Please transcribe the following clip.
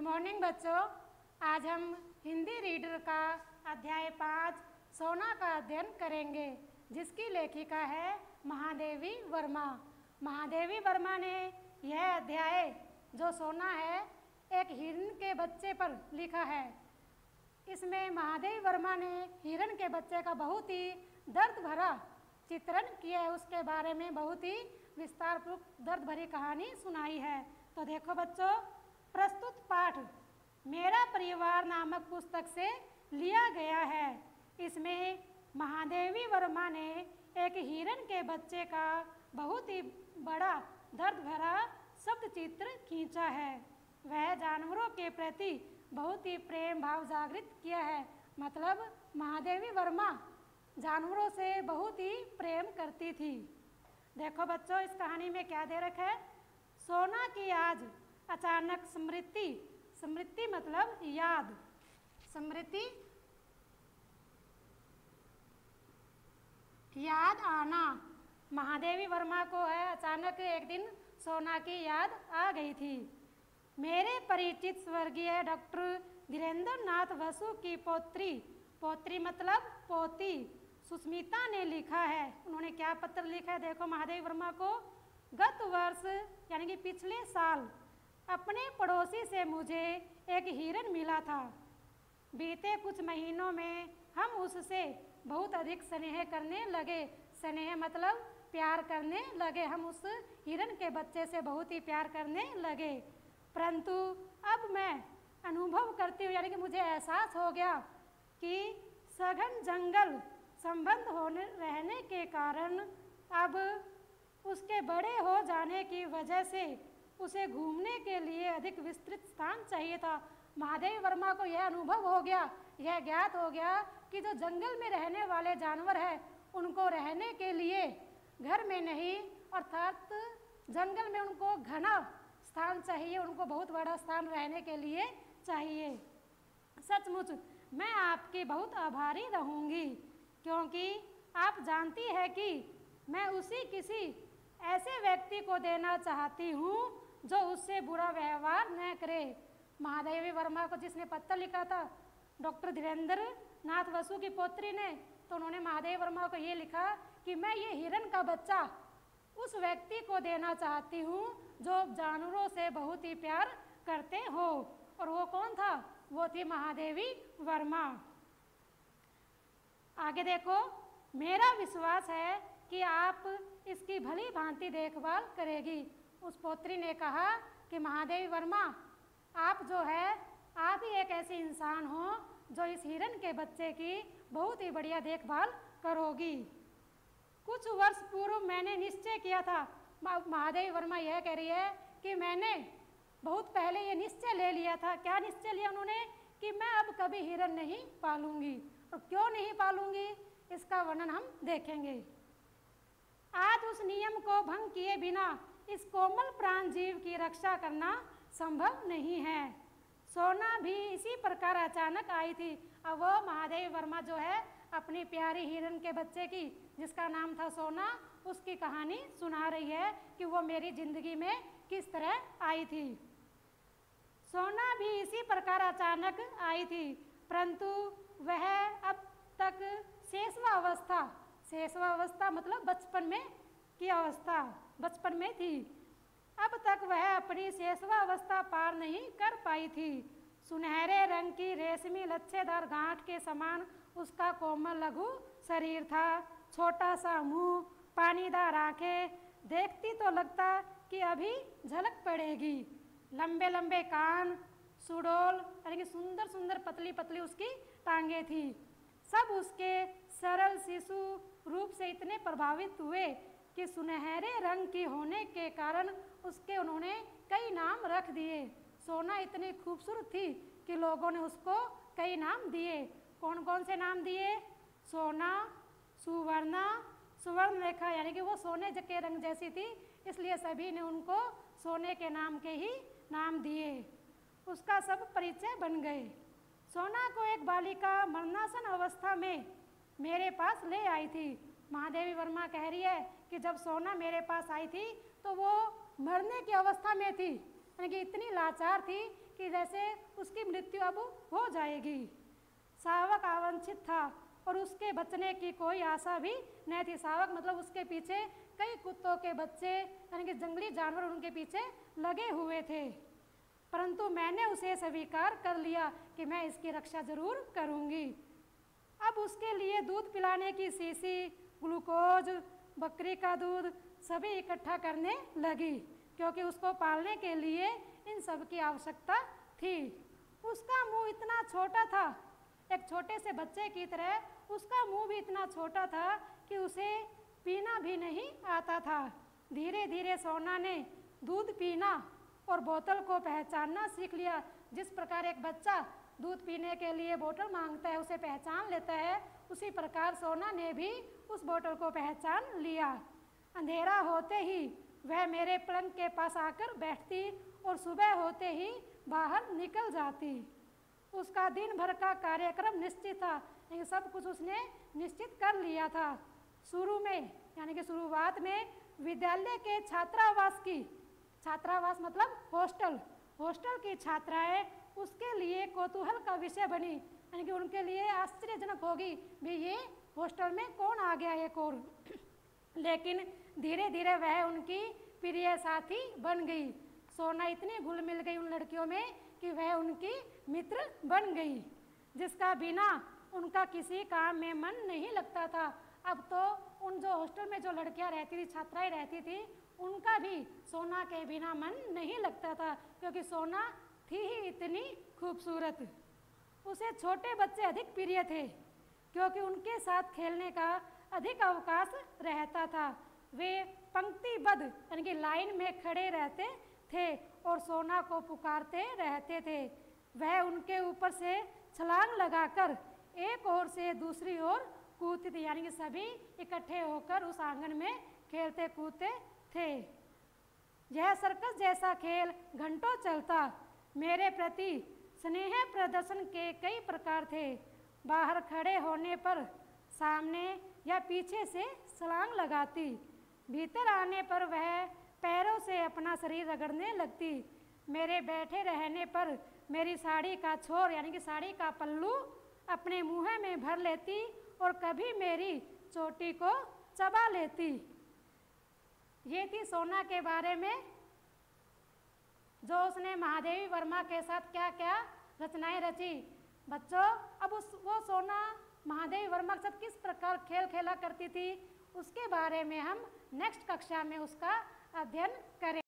Morning बच्चों, आज हम हिंदी रीडर का अध्याय 5 सोना का अध्ययन करेंगे, जिसकी लेखिका है महादेवी वर्मा। महादेवी वर्मा ने यह अध्याय जो सोना है एक हिरण के बच्चे पर लिखा है। इसमें महादेवी वर्मा ने हिरण के बच्चे का बहुत ही दर्द भरा चित्रण किया है, उसके बारे में बहुत ही विस्तारपूर्वक दर्द भरी कहानी सुनाई है। तो देखो बच्चों, प्रस्तुत पाठ मेरा परिवार नामक पुस्तक से लिया गया है। इसमें महादेवी वर्मा ने एक हिरण के बच्चे का बहुत ही बड़ा दर्द भरा शब्द चित्र खींचा है। वह जानवरों के प्रति बहुत ही प्रेम भाव जागृत किया है। मतलब महादेवी वर्मा जानवरों से बहुत ही प्रेम करती थी। देखो बच्चों, इस कहानी में क्या दे रखा है। सोना की आज अचानक स्मृति मतलब याद, स्मृति याद आना। महादेवी वर्मा को है अचानक एक दिन सोना की याद आ गई थी। मेरे परिचित स्वर्गीय डॉक्टर धीरेन्द्र नाथ बसु की पोत्री मतलब पोती सुस्मिता ने लिखा है। उन्होंने क्या पत्र लिखा है, देखो महादेवी वर्मा को। गत वर्ष यानी कि पिछले साल अपने पड़ोसी से मुझे एक हिरण मिला था। बीते कुछ महीनों में हम उससे बहुत अधिक स्नेह करने लगे। स्नेह मतलब प्यार करने लगे। हम उस हिरण के बच्चे से बहुत ही प्यार करने लगे। परंतु अब मैं अनुभव करती हूँ, यानी कि मुझे एहसास हो गया कि सघन जंगल संबंध रहने के कारण अब उसके बड़े हो जाने की वजह से उसे घूमने के लिए अधिक विस्तृत स्थान चाहिए था। महादेवी वर्मा को यह अनुभव हो गया, यह ज्ञात हो गया कि जो जंगल में रहने वाले जानवर हैं उनको रहने के लिए घर में नहीं, अर्थात जंगल में उनको घना स्थान चाहिए, उनको बहुत बड़ा स्थान रहने के लिए चाहिए। सचमुच मैं आपकी बहुत आभारी रहूँगी, क्योंकि आप जानती है कि मैं उसी किसी ऐसे व्यक्ति को देना चाहती हूँ जो उससे बुरा व्यवहार न करे। महादेवी वर्मा को जिसने पत्र लिखा था डॉक्टर धीरेन्द्र नाथ बसु की पोत्री ने, तो उन्होंने महादेवी वर्मा को ये लिखा कि मैं ये हिरण का बच्चा उस व्यक्ति को देना चाहती हूँ जो जानवरों से बहुत ही प्यार करते हो। और वो कौन था? वो थी महादेवी वर्मा। आगे देखो, मेरा विश्वास है कि आप इसकी भली भांति देखभाल करेगी। उस पोत्री ने कहा कि महादेवी वर्मा, आप जो है आप ही एक ऐसे इंसान हो जो इस हिरण के बच्चे की बहुत ही बढ़िया देखभाल करोगी। कुछ वर्ष पूर्व मैंने निश्चय किया था। महादेवी वर्मा यह कह रही है कि मैंने बहुत पहले ये निश्चय ले लिया था। क्या निश्चय लिया उन्होंने? कि मैं अब कभी हिरण नहीं पालूंगी। और क्यों नहीं पालूंगी, इसका वर्णन हम देखेंगे। आज उस नियम को भंग किए बिना इस कोमल प्राण जीव की रक्षा करना संभव नहीं है। सोना भी इसी प्रकार अचानक आई थी। अब वो महादेवी वर्मा जो है अपनी प्यारी हिरण के बच्चे की, जिसका नाम था सोना, उसकी कहानी सुना रही है कि वो मेरी जिंदगी में किस तरह आई थी। सोना भी इसी प्रकार अचानक आई थी, परंतु वह अब तक शेषवा अवस्था मतलब बचपन में की अवस्था, बचपन में थी। अब तक वह अपनी शेषवा अवस्था पार नहीं कर पाई थी। सुनहरे रंग की रेशमी लच्छेदार गांठ के समान उसका कोमल लघु शरीर था। छोटा सा मुंह, पानीदार आंखें, देखती तो लगता कि अभी झलक पड़ेगी। लंबे लंबे कान, सुडोल यानी कि सुंदर सुंदर पतली पतली उसकी टांगे थी। सब उसके सरल शिशु रूप से इतने प्रभावित हुए कि सुनहरे रंग की होने के कारण उसके उन्होंने कई नाम रख दिए। सोना इतनी खूबसूरत थी कि लोगों ने उसको कई नाम दिए। कौन कौन से नाम दिए? सोना, सुवर्णा, सुवर्ण रेखा, यानी कि वो सोने के रंग जैसी थी, इसलिए सभी ने उनको सोने के नाम के ही नाम दिए। उसका सब परिचय बन गए। सोना को एक बालिका मरणासन अवस्था में मेरे पास ले आई थी। महादेवी वर्मा कह रही है कि जब सोना मेरे पास आई थी तो वो मरने की अवस्था में थी, यानी कि इतनी लाचार थी कि जैसे उसकी मृत्यु अब हो जाएगी। शावक आवंचित था और उसके बचने की कोई आशा भी नहीं थी। शावक मतलब उसके पीछे कई कुत्तों के बच्चे यानी कि जंगली जानवर उनके पीछे लगे हुए थे, परंतु मैंने उसे स्वीकार कर लिया कि मैं इसकी रक्षा जरूर करूंगी। अब उसके लिए दूध पिलाने की शीशी, ग्लूकोज, बकरी का दूध सभी इकट्ठा करने लगी, क्योंकि उसको पालने के लिए इन सब की आवश्यकता थी। उसका मुंह इतना छोटा था, एक छोटे से बच्चे की तरह उसका मुंह भी इतना छोटा था कि उसे पीना भी नहीं आता था। धीरे धीरे सोना ने दूध पीना और बोतल को पहचानना सीख लिया। जिस प्रकार एक बच्चा दूध पीने के लिए बोतल मांगता है, उसे पहचान लेता है, उसी प्रकार सोना ने भी उस बोतल को पहचान लिया। अंधेरा होते ही वह मेरे पलंग के पास आकर बैठती और सुबह होते ही बाहर निकल जाती। उसका दिन भर का कार्यक्रम निश्चित था, लेकिन सब कुछ उसने निश्चित कर लिया था। शुरू में यानी कि शुरुआत में विद्यालय के छात्रावास मतलब हॉस्टल की छात्राएं उसके लिए कौतूहल का विषय बनी, यानी कि उनके लिए आश्चर्यजनक होगी भी ये हॉस्टल में कौन आ गया एक और। लेकिन धीरे धीरे वह उनकी प्रिय साथी बन गई। सोना इतनी घुल मिल गई उन लड़कियों में कि वह उनकी मित्र बन गई, जिसका बिना उनका किसी काम में मन नहीं लगता था। अब तो उन जो हॉस्टल में जो लड़कियां रहती थी, छात्राएं रहती थी, उनका भी सोना के बिना मन नहीं लगता था, क्योंकि सोना थी ही इतनी खूबसूरत। उसे छोटे बच्चे अधिक प्रिय थे, क्योंकि उनके साथ खेलने का अधिक अवकाश रहता था। वे पंक्तिबद्ध यानी कि लाइन में खड़े रहते थे और सोना को पुकारते रहते थे। वह उनके ऊपर से छलांग लगाकर एक ओर से दूसरी ओर कूदती थी, यानी कि सभी इकट्ठे होकर उस आंगन में खेलते कूदते थे। यह सर्कस जैसा खेल घंटों चलता। मेरे प्रति स्नेह प्रदर्शन के कई प्रकार थे। बाहर खड़े होने पर सामने या पीछे से छलांग लगाती, भीतर आने पर वह पैरों से अपना शरीर रगड़ने लगती। मेरे बैठे रहने पर मेरी साड़ी का छोर यानी कि साड़ी का पल्लू अपने मुँह में भर लेती और कभी मेरी चोटी को चबा लेती। ये थी सोना के बारे में, जो उसने महादेवी वर्मा के साथ क्या क्या रचनाएं रची। बच्चों, अब वो सोना महादेवी वर्मा के साथ किस प्रकार खेल खेला करती थी, उसके बारे में हम नेक्स्ट कक्षा में उसका अध्ययन करें।